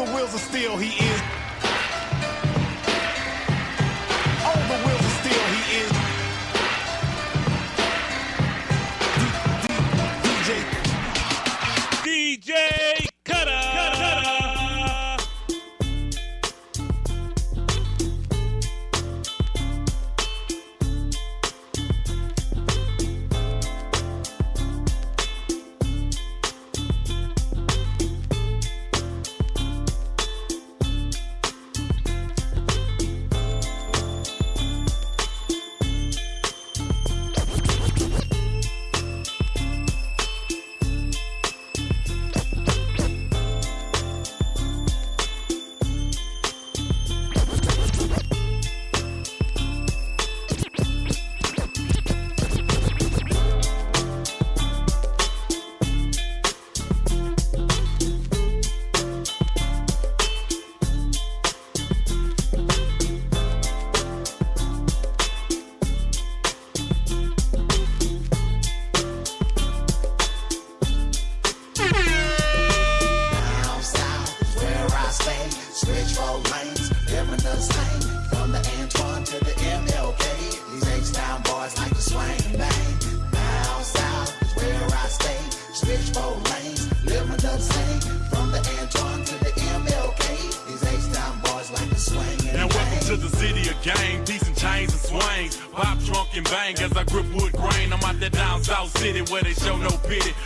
the wheels of steel, he is. All the wheels of steel, he is. DJ Cutter.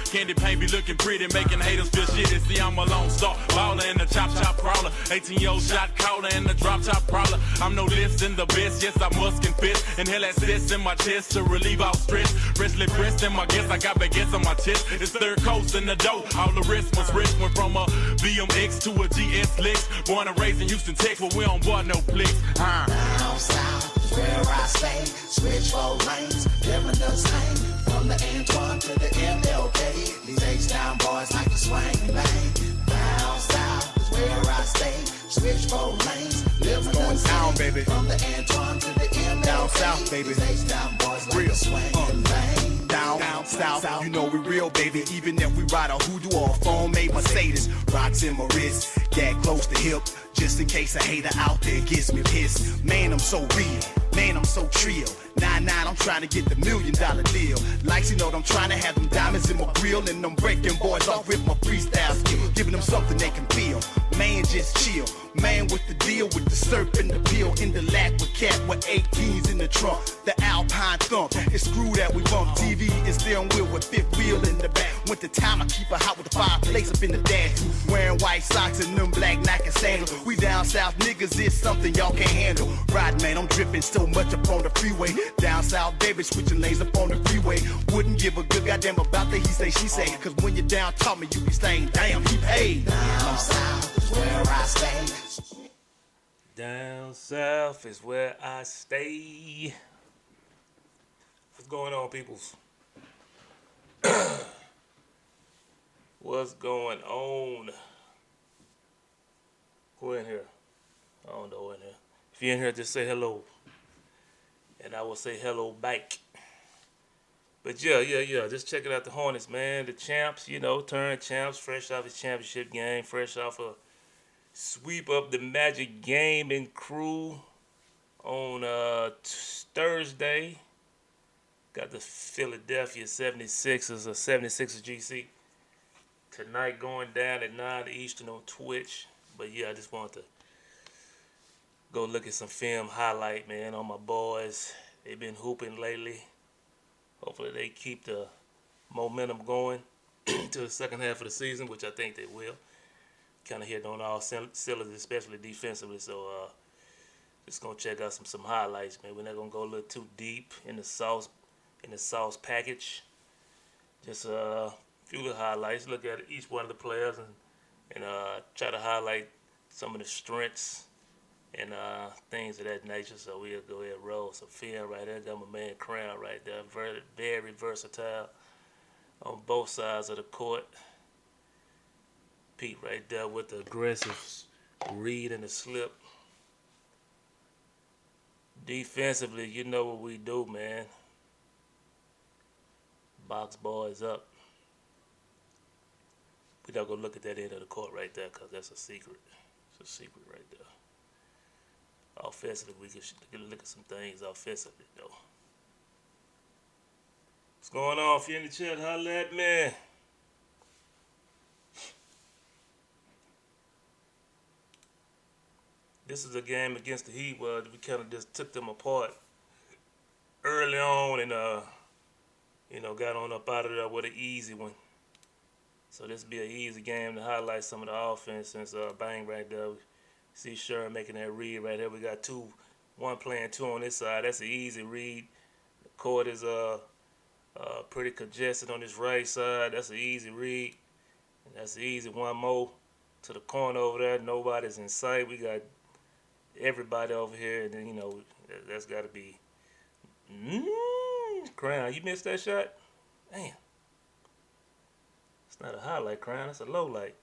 Candy paint be looking pretty, making haters feel shitty. See, I'm a lone star, baller in the chop crawler. 18-year-old shot caller in the drop top prowler. I'm no less than the best, yes, I must confess. Inhale that cess in my chest to relieve all stress. Wrestling breast in my guess, I got baguettes on my chest. It's third coast in the dough, all the rest was rich. Went from a BMX to a GS Lex. Born and raised in Houston, Texas, but we don't board no flicks. Down south is where I stay. Switch 4 lanes, living the same. From the Antoine to the MLK. These H-Town boys like to swing and bang. Down south is where I stay. Switch 4 lanes, living the same. Down, baby. From the Antoine to the MLK. Down south, baby. These H-Town boys like Real. to swing and bang. Down south, you know we real, baby. Even if we ride a hoodoo or a phone-made Mercedes. Rocks in my wrist, gag close to hip. Just in case a hater out there gets me pissed. Man, I'm so real. Man, I'm so trill. 9-9, I'm trying to get the $1 million deal. Likes, you know, I'm trying to have them diamonds in my grill. And I'm breaking boys off with my freestyle skill. Giving them something they can feel. Man, just chill. Man with the deal, with the surf and the pill. In the lack with cat with 18s in the trunk. The Alpine thump, it's screw that we bump. TV and steering wheel with fifth wheel in the back. Winter time, I keep her hot with the fireplace up in the dash. Wearing white socks and them black Nike sandals. We down south niggas, it's something y'all can't handle. Riding, man, I'm dripping so much up on the freeway. Down south, baby, switching lanes up on the freeway. Wouldn't give a good goddamn about the he say, she say. Cause when you're down, talk me, you be saying, damn, he paid. Down south is where I stay. Down south is where I stay. What's going on, peoples? What's going on? Who in here? I don't know who in here. If you're in here, just say hello. And I will say hello back. But yeah. Just checking out the Hornets, man. The champs, you know, Tourn champs, fresh off his championship game, fresh off a sweep up the Magic Gaming crew on Thursday. Got the Philadelphia 76ers, a 76ers GC. Tonight going down at 9 Eastern on Twitch. But yeah, I just wanted to go look at some film highlight, man, on my boys. They've been hooping lately. Hopefully they keep the momentum going to the second half of the season, which I think they will. Kind of hit on all cylinders, especially defensively. So just gonna check out some highlights, man. We're not gonna go a little too deep in the sauce package. Just a few little highlights. Look at each one of the players and try to highlight some of the strengths and things of that nature. So we'll go ahead and roll some film right there. Got my man Crown right there. Very, very versatile on both sides of the court. Pete right there with the aggressive read and the slip. Defensively, you know what we do, man. Box boys up. We're not going to look at that end of the court right there because that's a secret. It's a secret right there. Offensively, we can look at some things offensively, though. What's going on? If you're in the chat, holla at me. This is a game against the Heat where we kind of just took them apart early on and, got on up out of there with an easy one. So this will be an easy game to highlight some of the offense since Bang right there. See Sherman making that read right there. We got one playing two on this side. That's an easy read. The court is pretty congested on this right side. That's an easy read. And that's an easy one more to the corner over there. Nobody's in sight. We got everybody over here, and then that's got to be Crown. You missed that shot? Damn. It's not a highlight, Crown. It's a low light.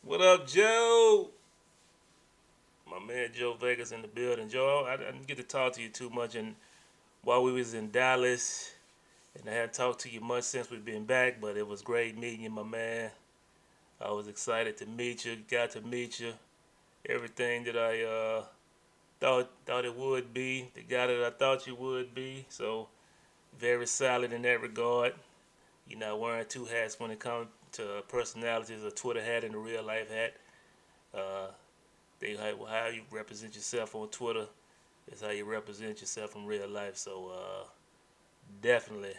What up, Joe? My man Joe Vegas in the building. Joe, I didn't get to talk to you too much, and while we was in Dallas, and I hadn't talked to you much since we've been back, but it was great meeting you, my man. I was excited to meet you. Got to meet you. Everything that I thought it would be, the guy that I thought you would be. So very solid in that regard. You're not wearing two hats when it comes to personalities, a Twitter hat and a real life hat. How you represent yourself on Twitter is how you represent yourself in real life. So definitely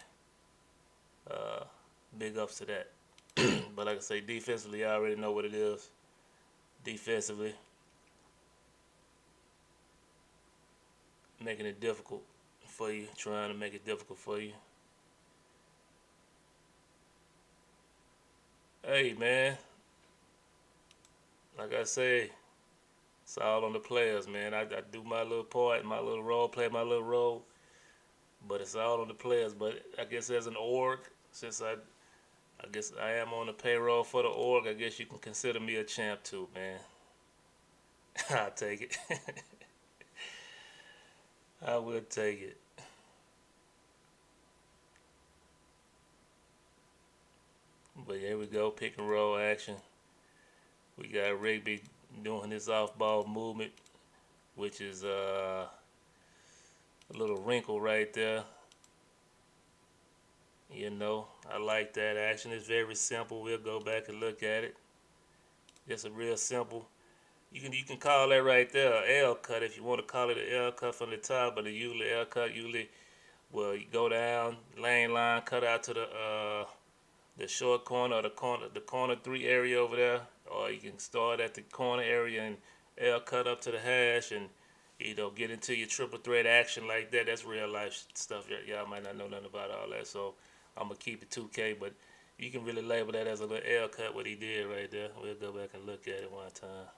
big ups to that. But like I say, defensively, I already know what it is. Defensively, making it difficult for you, trying to make it difficult for you. Hey, man, like I say, it's all on the players, man. I do my little part, my little role, play my little role, but it's all on the players. But I guess as an org, since I guess I am on the payroll for the org, I guess you can consider me a champ too, man. I'll take it. I will take it. But here we go, pick and roll action. We got Rigby doing his off-ball movement, which is a little wrinkle right there. I like that action. It's very simple. We'll go back and look at it. Just a real simple. You can call that right there an L cut if you want to call it an L cut from the top, but usually L cut you go down, lane line, cut out to the short corner or the corner 3 area over there, or you can start at the corner area and L cut up to the hash and get into your triple threat action like that. That's real life stuff. Y'all might not know nothing about all that, so I'm gonna keep it 2K, but you can really label that as a little L cut what he did right there. We'll go back and look at it one time.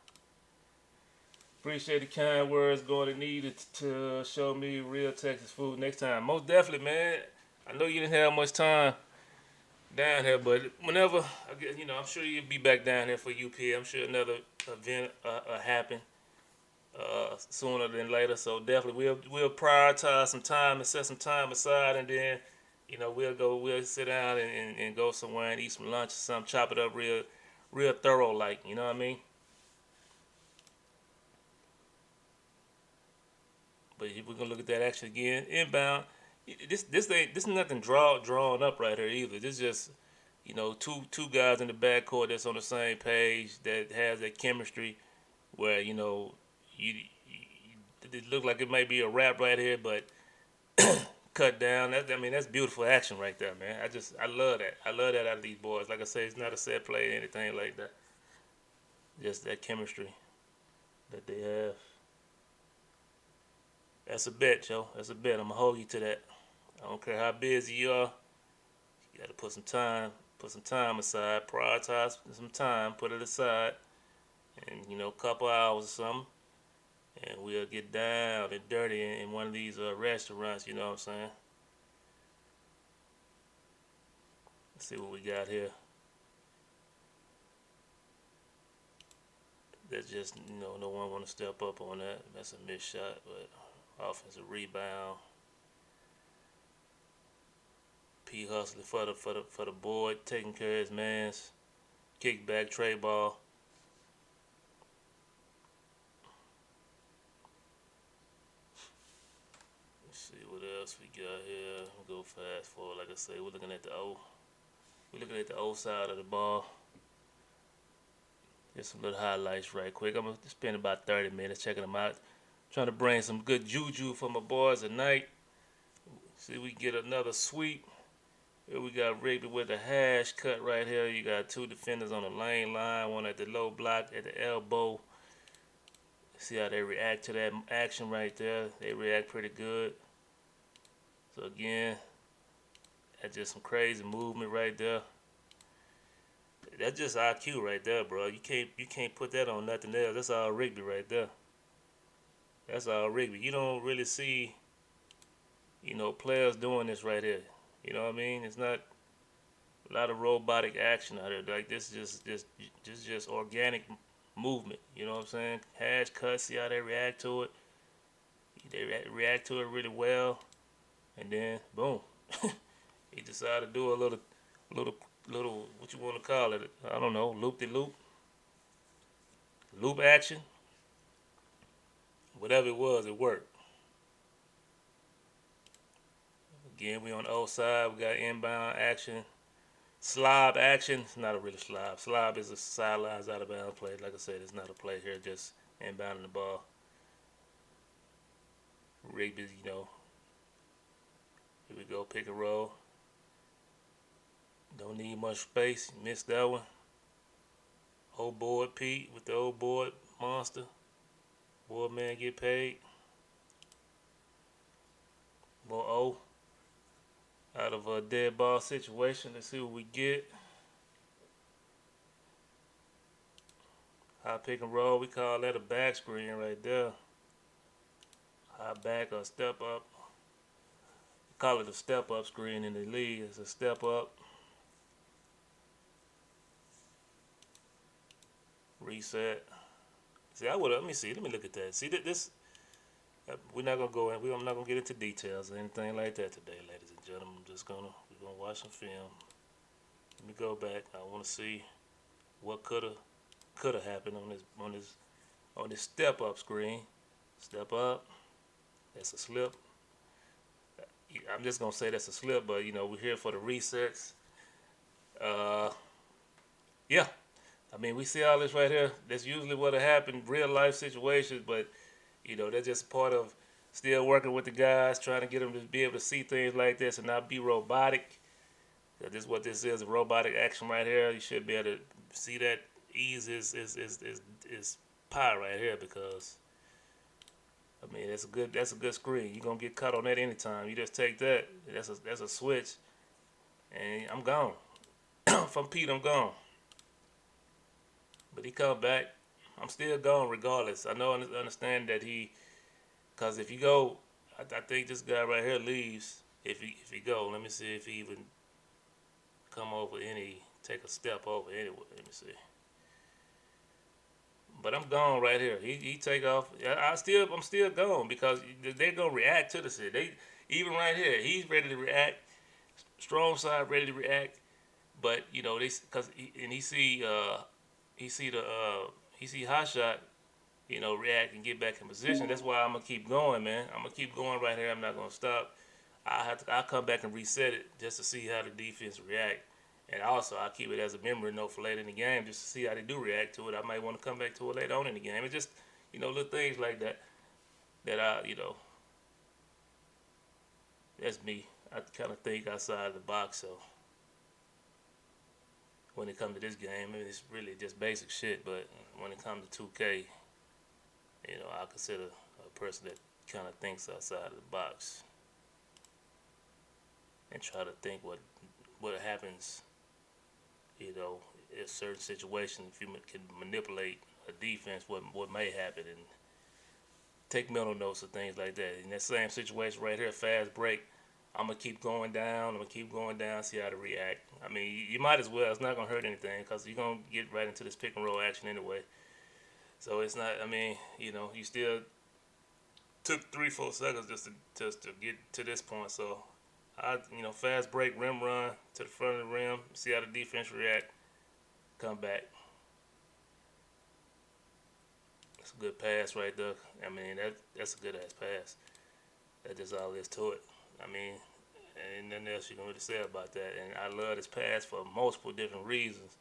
Appreciate the kind words. Going to need it to show me real Texas food next time. Most definitely, man. I know you didn't have much time down here, but whenever, I'm sure you'll be back down here for UP. I'm sure another event happen sooner than later. So definitely, we'll prioritize some time and set some time aside, and then, we'll sit down and go somewhere and eat some lunch or something, chop it up real thorough, like, you know what I mean? But if we're gonna look at that action again, inbound. This is nothing drawn up right here either. This is just two guys in the backcourt that's on the same page that has that chemistry where it look like it might be a wrap right here, but cut down. That's beautiful action right there, man. I love that. I love that out of these boys. Like I say, it's not a set play or anything like that. Just that chemistry that they have. That's a bet, Joe. That's a bet. I'm gonna hold you to that. I don't care how busy you are. You gotta put some time aside. Prioritize some time. Put it aside, and a couple hours or something, and we'll get down and dirty in one of these restaurants. You know what I'm saying? Let's see what we got here. That's just no one want to step up on that. That's a missed shot, but. Offensive rebound. P hustling for the board, taking care of his mans. Kick back, trade ball. got here? Go fast forward. Like I say, we're looking at the O. We're looking at the O side of the ball. Just some little highlights right quick. I'm gonna spend about 30 minutes checking them out. Trying to bring some good juju for my boys tonight. See if we can get another sweep. Here we got Rigby with the hash cut right here. You got two defenders on the lane line, one at the low block at the elbow. See how they react to that action right there. They react pretty good. So again, that's just some crazy movement right there. That's just IQ right there, bro. You can't put that on nothing else. That's all Rigby right there. That's all Rigby. You don't really see, players doing this right here. You know what I mean? It's not a lot of robotic action out there. Like this is just organic movement. You know what I'm saying? Hash cut. See how they react to it. They react to it really well, and then boom, he decided to do a little what you want to call it? I don't know. Loop action. Whatever it was, it worked. Again, we on the O side. We got inbound action. Slob action. It's not a real slob. Slob is a sidelines out of bounds play. Like I said, it's not a play here, just inbounding the ball. Rigby, here we go, pick and roll. Don't need much space. Missed that one. Old board Pete with the old board monster. Board man get paid. More O. Out of a dead ball situation. Let's see what we get. High pick and roll. We call that a back screen right there. High back or step up. We call it a step up screen in the league. It's a step up. Reset. See, let me look at that. See, this, we're not going to go in, I'm not going to get into details or anything like that today, ladies and gentlemen. We're going to watch some film. Let me go back. I want to see what could have happened on this step up screen. Step up. That's a slip. I'm just going to say that's a slip, but, we're here for the resets. Yeah. I mean, we see all this right here. That's usually what'll happen, real life situations, but, they're just part of still working with the guys, trying to get them to be able to see things like this and not be robotic. This is what this is, a robotic action right here. You should be able to see that ease is pie right here because, I mean, that's a good screen. You're going to get cut on that anytime. You just take that. That's a switch, and I'm gone. From Pete, I'm gone. But he come back. I'm still gone regardless. I know, understand that because if you go, I think this guy right here leaves. If he go, let me see if he even come over take a step over anyway. Let me see. But I'm gone right here. He take off. I'm still gone because they're gonna react to the shit. Even right here, he's ready to react. Strong side ready to react. But he see hot shot, react and get back in position. That's why I'm gonna keep going, man. I'm gonna keep going right here. I'm not gonna stop. I'll come back and reset it just to see how the defense react, and also I'll keep it as a memory note for later in the game just to see how they do react to it. I might want to come back to it later on in the game. It's just little things like that that's me. I kind of think outside the box. So when it comes to this game, I mean, it's really just basic shit. But when it comes to 2K, I consider a person that kind of thinks outside of the box and try to think what happens, in certain situations. If you can manipulate a defense, what may happen, and take mental notes of things like that. In that same situation right here, fast break. I'm going to keep going down. See how to react. I mean, you might as well. It's not going to hurt anything because you're going to get right into this pick and roll action anyway. So it's not, I mean, you still took 3-4 seconds just to get to this point. So, fast break, rim run to the front of the rim. See how the defense react. Come back. That's a good pass right there. I mean, that's a good-ass pass. That's just all there is to it. I mean, ain't nothing else you can really say about that. And I love this pass for multiple different reasons.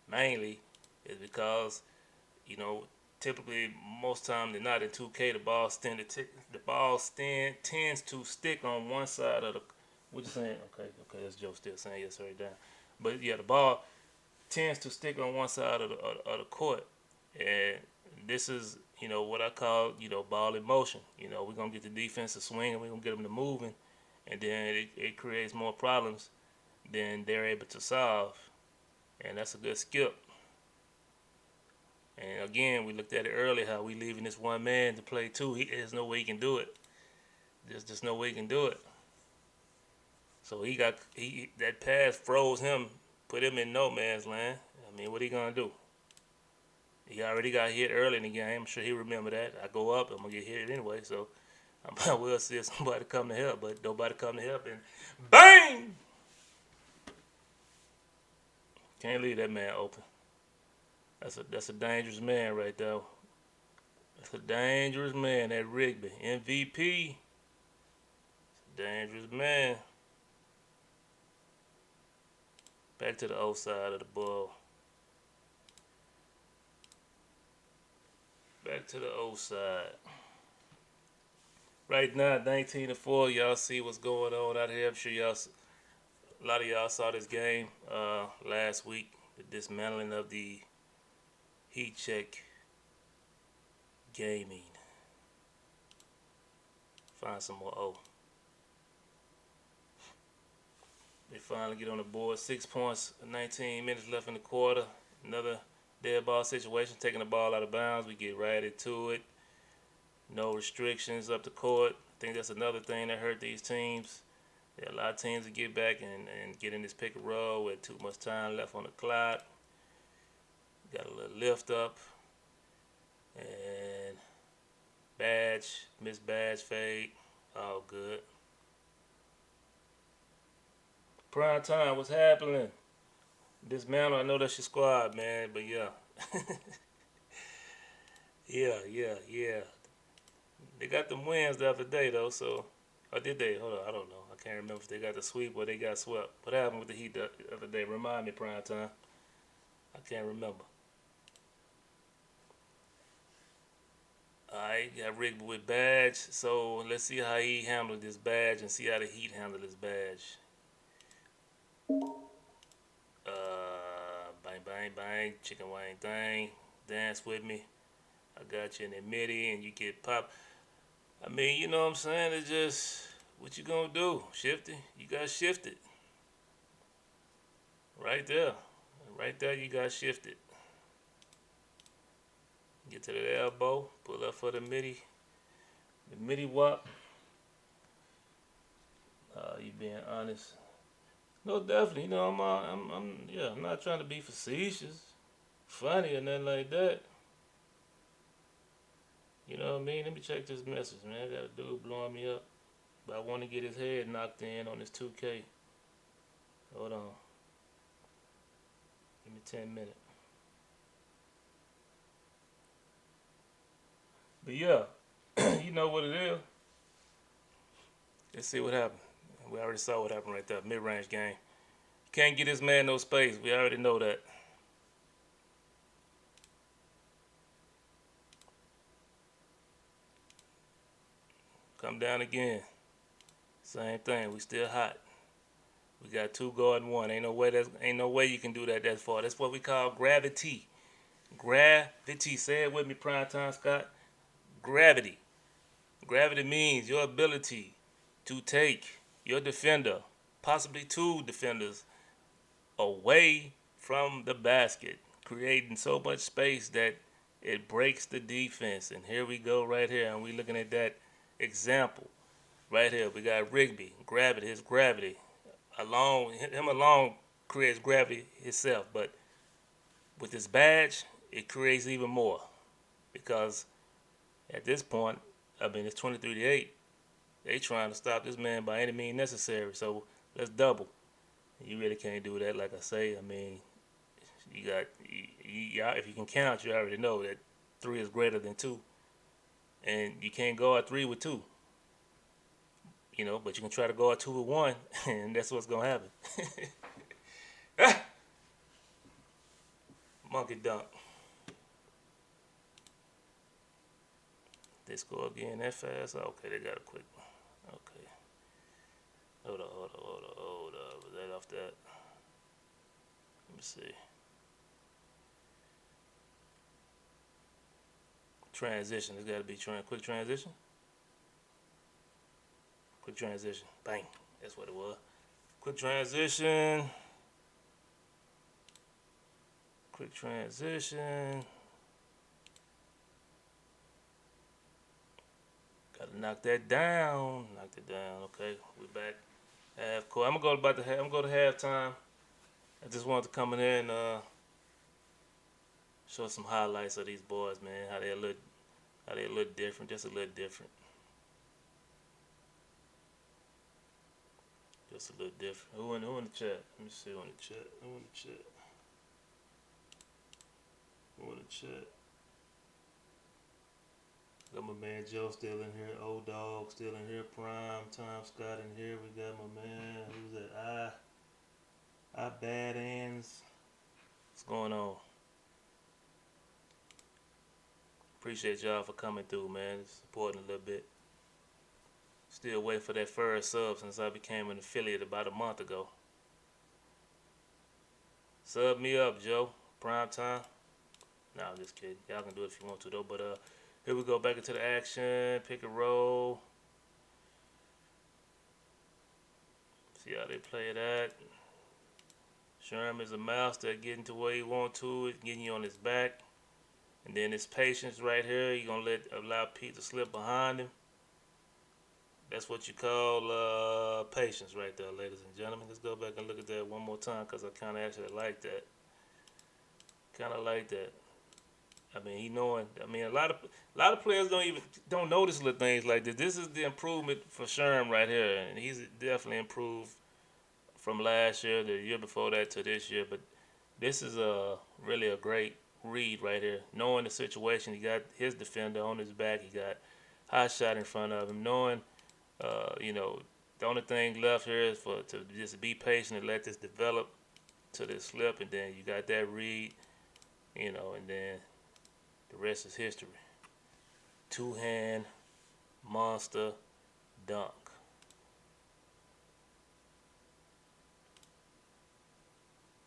Mainly is because, you know, typically most times than not in 2K, tends to stick on one side of the. What you saying? Okay, that's Joe still saying yes, right down. But yeah, the ball tends to stick on one side of the court, and this is, you know, what I call, you know, ball in motion. You know, we're gonna get the defense to swing and we're gonna get them to moving, and then it creates more problems than they're able to solve, and that's a good skip. And again, we looked at it earlier how we leaving this one man to play two. There's no way he can do it. There's just no way he can do it. So that pass froze him, put him in no man's land. I mean, what he gonna do? He already got hit early in the game. I'm sure he remember that. I go up, I'm gonna get hit anyway. So I might well see if somebody come to help, but nobody come to help, and bang! Can't leave that man open. That's a dangerous man right there. That's a dangerous man. That Rigby, MVP. It's a dangerous man. Back to the O side of the ball. Back to the O side. Right now, 19-4. Y'all see what's going on out here. I'm sure a lot of y'all saw this game last week. The dismantling of the Heat Check Gaming. Find some more O. They finally get on the board. 6 points, 19 minutes left in the quarter. Another dead ball situation, taking the ball out of bounds. We get right into it. No restrictions up the court. I think that's another thing that hurt these teams. There are a lot of teams that get back and get in this pick and roll with too much time left on the clock. Got a little lift up. And missed badge fade. All good. Prime time, what's happening? Dismantle, I know that's your squad, man, but yeah. yeah. They got them wins the other day, though, so. Or did they? Hold on, I don't know. I can't remember if they got the sweep or they got swept. What happened with the Heat the other day? Remind me, Prime time. I can't remember. Alright, got Rigby with badge, so let's see how he handled this badge and see how the Heat handled his badge. Bang, chicken wing thing. Dance with me. I got you in the midi and you get popped. I mean, you know what I'm saying? It's just, what you gonna do? Shifty? You got shifted. Right there. Right there, you got shifted. Get to the elbow. Pull up for the midi. The midi wop. You being honest. No, definitely. You know, I'm not trying to be facetious, funny, or nothing like that. You know what I mean? Let me check this message, man. I got a dude blowing me up, but I want to get his head knocked in on this 2K. Hold on. Give me 10 minutes. But yeah, you know what it is. Let's see what happened. We already saw what happened right there. Mid-range game. Can't get this man no space. We already know that. Come down again. Same thing. We still hot. We got 2 guard and 1. Ain't no way you can do that far. That's what we call gravity. Gravity. Say it with me, Primetime Scott. Gravity. Gravity means your ability to take your defender, possibly 2 defenders, away from the basket, creating so much space that it breaks the defense. And here we go right here, and we looking at that example right here. We got Rigby, gravity, his gravity. Him alone creates gravity himself, but with his badge, it creates even more. Because at this point, I mean, it's 23-8. They trying to stop this man by any means necessary. So let's double. You really can't do that, like I say. I mean, if you can count, you already know that 3 is greater than 2, and you can't go at 3 with 2. you know, but you can try to guard 2 with 1, and that's what's gonna happen. Monkey dunk. They score again that fast? Okay, they got a quick one. Okay. Hold up. Was that off that? Let me see. Transition. It's got to be quick transition. Quick transition. Bang. That's what it was. Quick transition. Quick transition. Gotta knock that down. Knocked it down. Okay, we back. Half court. I'm gonna go to halftime. I just wanted to come in here and show some highlights of these boys, man. How they look different, just a little different. Just a little different. Who in the chat? Let me see who in the chat. Who in the chat? Got my man Joe still in here. Old Dog still in here. Prime Time Scott in here. We got my man. Who's that? I Bad Ends. What's going on? Appreciate y'all for coming through, man. Supporting a little bit. Still waiting for that first sub since I became an affiliate about a month ago. Sub me up, Joe. Prime Time. Nah, I'm just kidding. Y'all can do it if you want to, though. But here we go, back into the action. Pick and roll. See how they play that. Sherm is a mouse that getting to where you want to, getting you on his back. And then his patience right here. You're going to allow Pete to slip behind him. That's what you call patience right there, ladies and gentlemen. Let's go back and look at that one more time because I kind of actually like that. I mean, he knowing. I mean, a lot of players don't notice little things like this. This is the improvement for Sherm right here, and he's definitely improved from last year, the year before that to this year. But this is really a great read right here. Knowing the situation, he got his defender on his back. He got high shot in front of him. Knowing, the only thing left here is to just be patient and let this develop to this slip, and then you got that read, and then the rest is history. Two-hand monster dunk.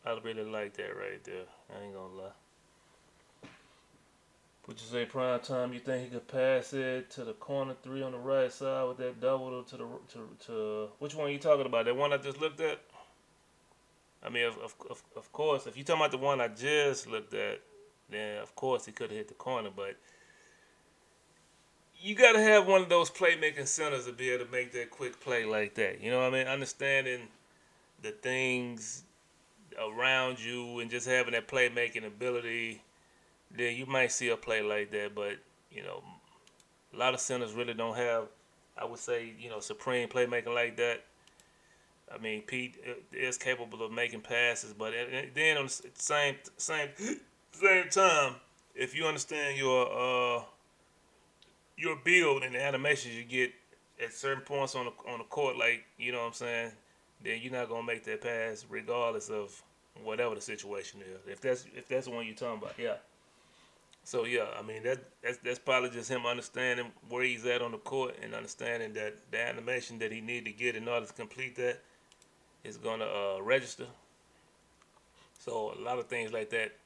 I really like that right there. I ain't gonna lie. Would you say prime time? You think he could pass it to the corner 3 on the right side with that double to which one are you talking about? That one I just looked at? I mean, of course, if you're talking about the one I just looked at, then of course he could have hit the corner. But you got to have one of those playmaking centers to be able to make that quick play like that. You know what I mean? Understanding the things around you and just having that playmaking ability, then you might see a play like that. But, a lot of centers really don't have, I would say, supreme playmaking like that. I mean, Pete is capable of making passes, but then on the same time, if you understand your build and the animations you get at certain points on the court, like, you know what I'm saying, then you're not gonna make that pass regardless of whatever the situation is. If that's the one you're talking about, yeah. So yeah, I mean that's probably just him understanding where he's at on the court and understanding that the animation that he need to get in order to complete that is gonna register. So a lot of things like that,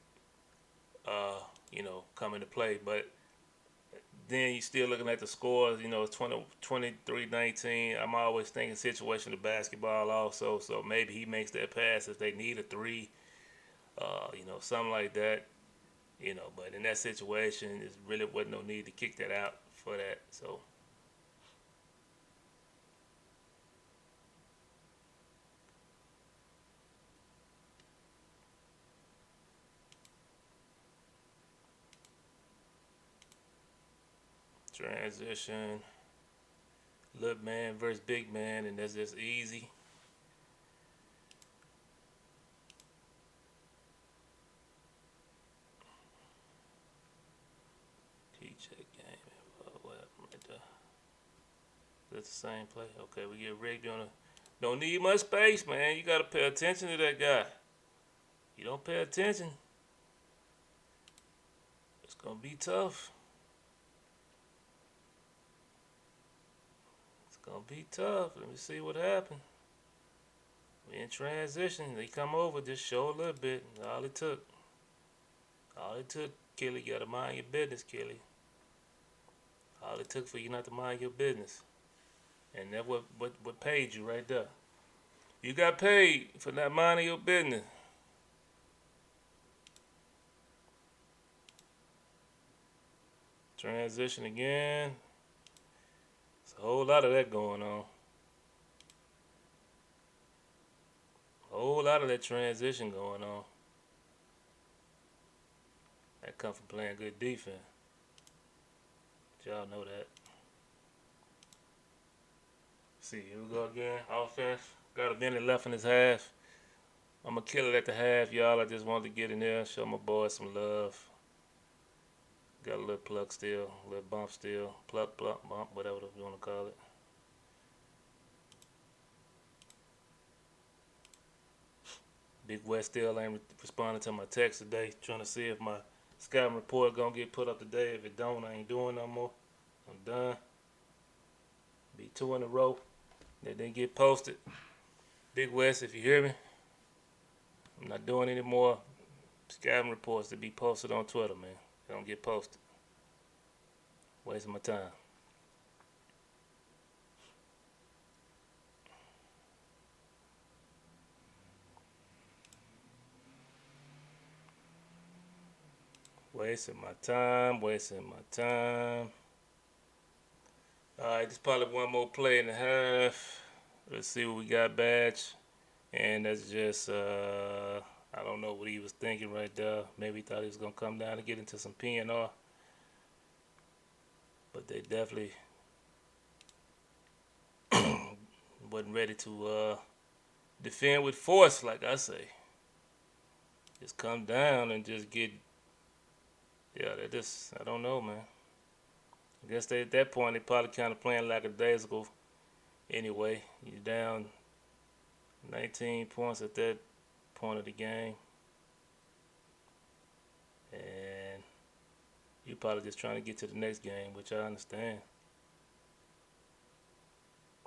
come into play. But then you're still looking at the scores. It's 23-19. I'm always thinking situation of basketball also. So maybe he makes that pass if they need a 3, something like that. But in that situation, there really wasn't no need to kick that out for that. So. Transition. Little man versus big man, and that's just easy. Key check game. What happened right there? That's the same play. Okay, we get rigged on a. Don't need much space, man. You gotta pay attention to that guy. You don't pay attention, it's gonna be tough. It's gonna be tough. Let me see what happened. We in transition. They come over, just show a little bit. All it took. All it took, Kelly. You gotta mind your business, Kelly. All it took for you not to mind your business. And that's what paid you right there. You got paid for not minding your business. Transition again. There's a whole lot of that going on. A whole lot of that transition going on. That come from playing good defense. Y'all know that. See, here we go again. Offense. Got a minute left in this half. I'm going to kill it at the half, y'all. I just wanted to get in there, show my boys some love. Got a little pluck still, a little bump still. Pluck, bump, whatever you want to call it. Big West still ain't responding to my text today, trying to see if my scouting report going to get put up today. If it don't, I ain't doing no more. I'm done. Be 2 in a row. They didn't get posted. Big West, if you hear me, I'm not doing any more scouting reports to be posted on Twitter, man. They don't get posted. Wasting my time. Wasting my time. Alright, just probably one more play and a half. Let's see what we got, Badge. And that's just, I don't know what he was thinking right there. Maybe he thought he was going to come down and get into some PNR. But they definitely wasn't ready to defend with force, like I say. Just come down and just get, yeah, they just, I don't know, man. I guess they, at that point, they probably kind of playing lackadaisical anyway. You're down 19 points at that point of the game. And you're probably just trying to get to the next game, which I understand.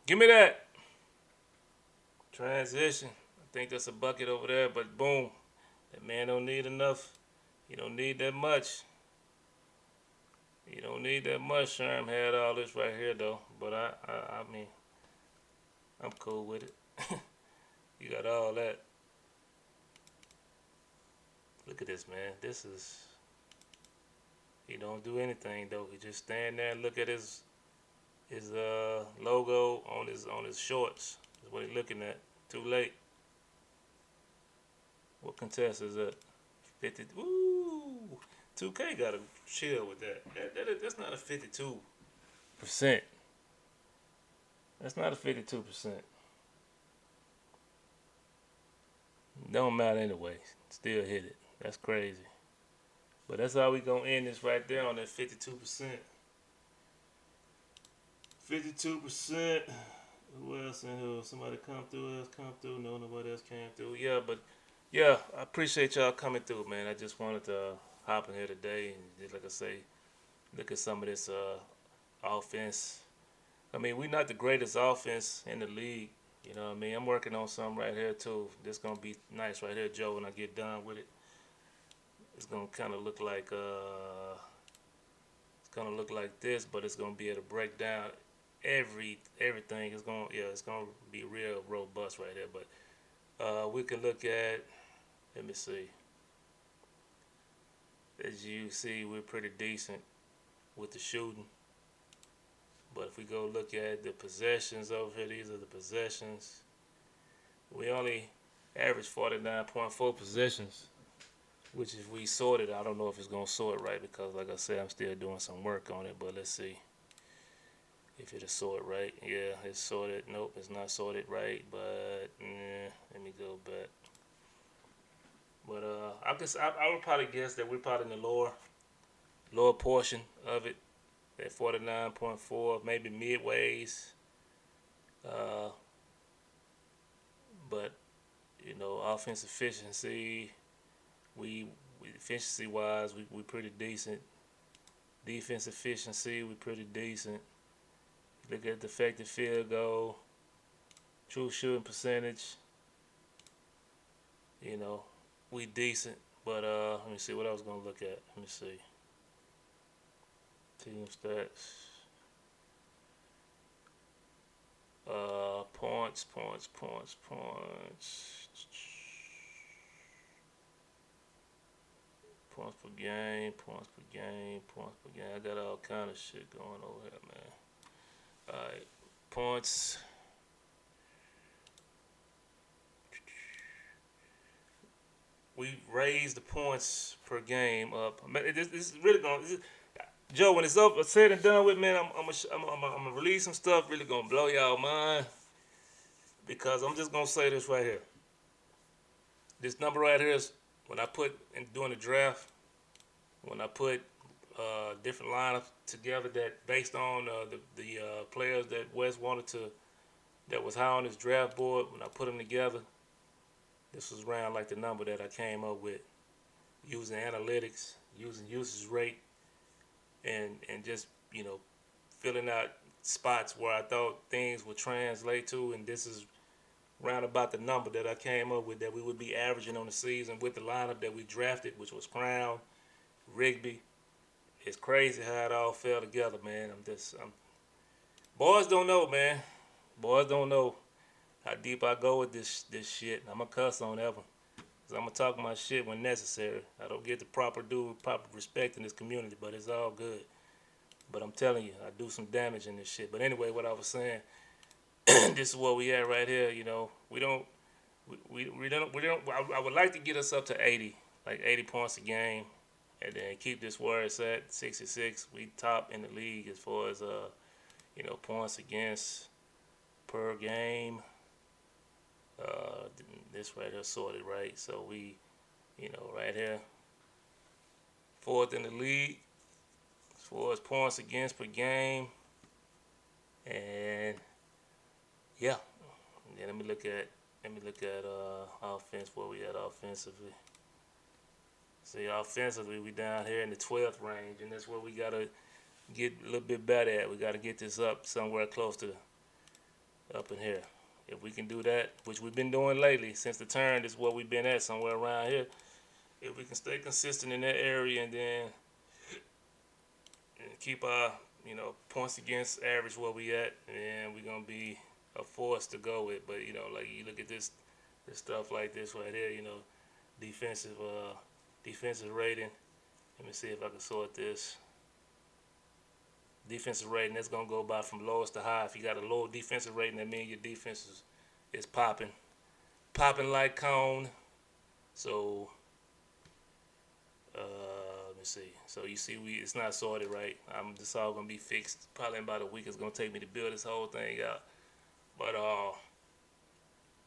Give me that. Transition. I think that's a bucket over there, but boom. That man don't need enough. You don't need that much. You don't need that much. Sherm had all this right here, though. But I mean, I'm cool with it. You got all that. Look at this, man. This is, he don't do anything, though. He just stand there and look at his logo on his shorts. That's what he's looking at. Too late. What contest is that? 50. Ooh. 2K got to chill with that. That's not a 52%. That's not a 52%. Don't matter anyway. Still hit it. That's crazy. But that's how we gonna end this right there on that 52%. 52%. Who else in here? Somebody come through? No, nobody else came through. Yeah, but yeah, I appreciate y'all coming through, man. I just wanted to hop in here today and just, like I say, look at some of this offense. I mean, we're not the greatest offense in the league. You know what I mean? I'm working on something right here too. This gonna be nice right here, Joe. When I get done with it, it's gonna kind of look like this, but it's gonna be able to break down everything. It's gonna be real robust right here. But we can look at. Let me see. As you see, we're pretty decent with the shooting. But if we go look at the possessions over here, these are the possessions. We only average 49.4 possessions, which if we sort it, I don't know if it's going to sort right because, like I said, I'm still doing some work on it. But let's see if it'll sort right. Yeah, it's sorted. Nope, it's not sorted right. But let me go back. But I would probably guess that we're probably in the lower portion of it. At 49.4, maybe midways. Uh, but you know, offense efficiency, we efficiency wise, we pretty decent. Defense efficiency, we pretty decent. Look at the effective field goal, true shooting percentage. You know, we decent. But let me see what I was gonna look at. Let me see. Team stats. Points. Points per game. I got all kind of shit going over here, man. Alright. Points. We raised the points per game up. This is really going. Joe, when it's over, said and done with, man, I'm gonna release some stuff really gonna blow y'all mind, because I'm just gonna say this right here. This number right here is when I put in doing the draft, when I put different lineups together that based on the players that Wes wanted to, that was high on his draft board. When I put them together, this was around like the number that I came up with using analytics, using usage rate. And just, you know, filling out spots where I thought things would translate to, and this is round about the number that I came up with that we would be averaging on the season with the lineup that we drafted, which was Crown, Rigby. It's crazy how it all fell together, man. Boys don't know, man. Boys don't know how deep I go with this shit. I'm gonna cuss on ever. I'm going to talk my shit when necessary. I don't get the proper respect in this community, but it's all good. But I'm telling you, I do some damage in this shit. But anyway, what I was saying, this is where we at right here. You know, I would like to get us up to 80, like 80 points a game, and then keep this where it's at, 66. We top in the league as far as, you know, points against per game. This right here sorted right, so we, you know, right here, 4th in the league as far as points against per game, and yeah. And then let me look at offense. Where we at offensively? See, offensively we down here in the 12th range, and that's where we gotta get a little bit better at. We gotta get this up somewhere close to up in here. If we can do that, which we've been doing lately since the turn, this is what we've been at, somewhere around here. If we can stay consistent in that area and then keep our, you know, points against average where we at, and we're gonna be a force to go with. But you know, like you look at this stuff like this right here, you know, defensive rating. Let me see if I can sort this. Defensive rating, that's going to go by from lowest to high. If you got a low defensive rating, that means your defense is popping like cone. So let me see. So you see, it's not sorted right. This all going to be fixed. Probably in about a week. It's going to take me to build this whole thing out. But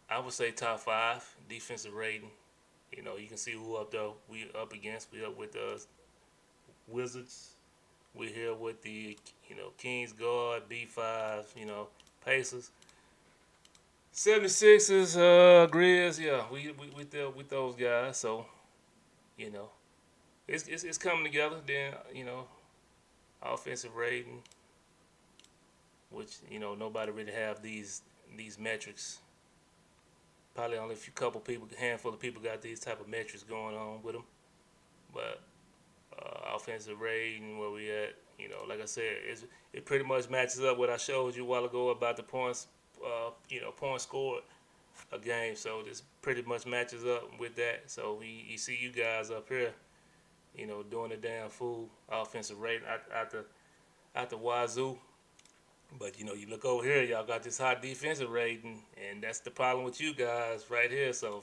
I would say top 5 defensive rating. You know, you can see who up there we up against. We up with the Wizards. We're here with the, you know, Kings guard, B5, you know, Pacers. 76ers, Grizz, yeah, we there with those guys. So, you know, it's coming together. Then, you know, offensive rating, which, you know, nobody really have these metrics. Probably only handful of people got these type of metrics going on with them. But offensive rating, where we at, you know, like I said, it pretty much matches up what I showed you a while ago about the points, you know, points scored a game. So this pretty much matches up with that. So you see you guys up here, you know, doing the damn fool offensive rating out the wazoo. But, you know, you look over here, y'all got this high defensive rating, and that's the problem with you guys right here. So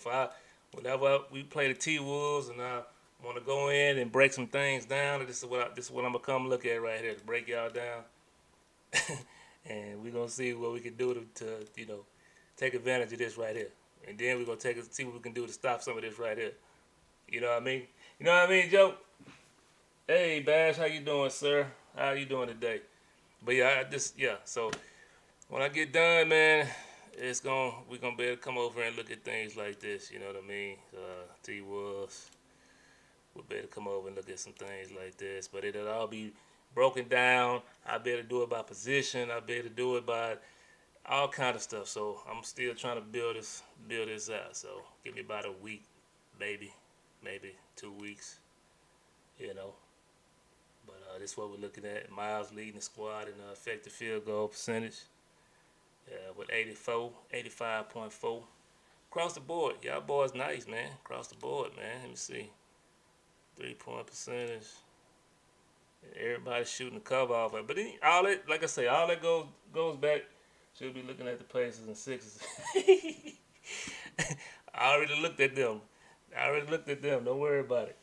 whenever we play the T-Wolves and I want to go in and break some things down, this is what I'm going to come look at right here, to break y'all down. And we're going to see what we can do to, you know, take advantage of this right here. And then we're going to see what we can do to stop some of this right here. You know what I mean? You know what I mean, Joe? Hey, Bash, how you doing, sir? How you doing today? But yeah, so when I get done, man, we're gonna be able to come over and look at things like this. You know what I mean? T Wolves. We'll be able to come over and look at some things like this, but it'll all be broken down. I'll be able to do it by position. I'll be able to do it by all kind of stuff. So I'm still trying to build this out. So give me about a week, maybe 2 weeks. You know. But this is what we're looking at. Miles leading the squad in effective field goal percentage. With 85.4. Across the board, y'all boys nice, man. Across the board, man. Let me see. 3-point percentage. Everybody shooting the cover off. But then, all that, like I say, all that goes back. Should be looking at the Pacers and Sixers. I already looked at them. Don't worry about it.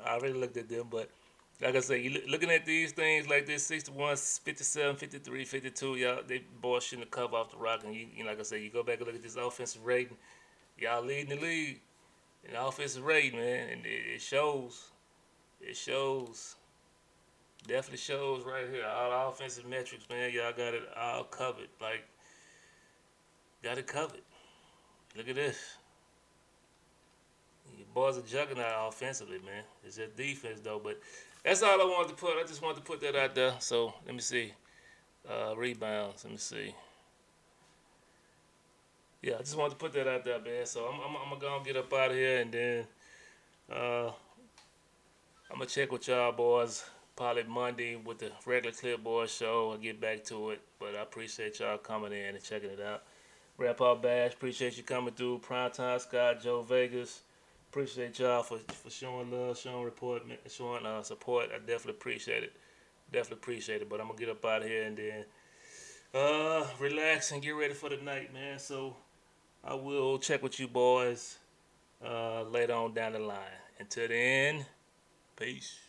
I already looked at them. But like I say, you looking at these things like this, 61, 57, 53, 52, y'all, they boys shooting the cover off the rock. And you like I say, you go back and look at this offensive rating. Y'all leading the league in offensive rating, man. And it shows. It shows. Definitely shows right here. All the offensive metrics, man. Y'all got it all covered. Like, got it covered. Look at this. You boys are juggernaut offensively, man. It's just defense, though. But that's all I wanted to put. I just wanted to put that out there. So, let me see. Rebounds. Let me see. Yeah, I just wanted to put that out there, man. So, I'm going to go and get up out of here. And then I'm going to check with y'all boys probably Monday with the regular Clipboard show. I'll get back to it. But I appreciate y'all coming in and checking it out. Rap Out Bash, appreciate you coming through. Primetime Scott, Joe Vegas. Appreciate y'all for showing love, showing support. I definitely appreciate it. But I'm going to get up out of here and then relax and get ready for the night, man. So I will check with you boys later on down the line. Until then, peace.